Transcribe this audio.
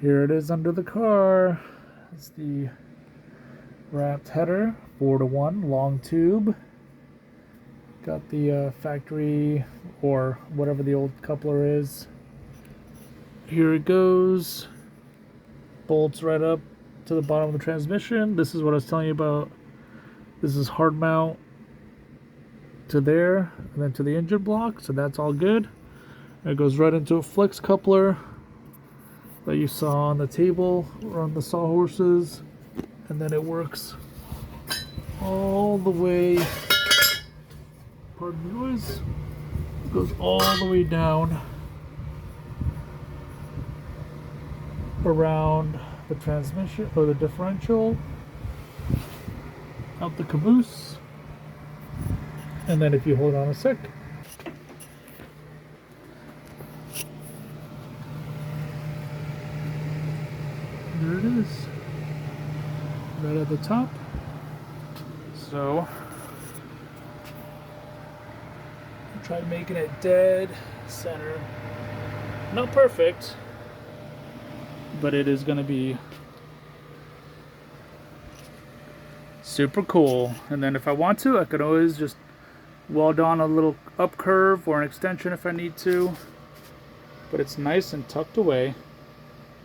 Here it is under the car. It's the wrapped header, 4-to-1 long tube. Got the factory or whatever the old coupler is. Here it goes. Bolts right up to the bottom of the transmission. This is what I was telling you about. This is hard mount to there and then to the engine block, so that's all good. It goes right into a flex coupler that you saw on the table or on the sawhorses, and then it works all the way, pardon the noise, it goes all the way down around the transmission or the differential, out the caboose, and then if you hold on a sec, there it is, right at the top. So try making it dead center. Not perfect, but it is going to be super cool. And then if I want to, I could always just weld on a little up curve or an extension if I need to. But it's nice and tucked away.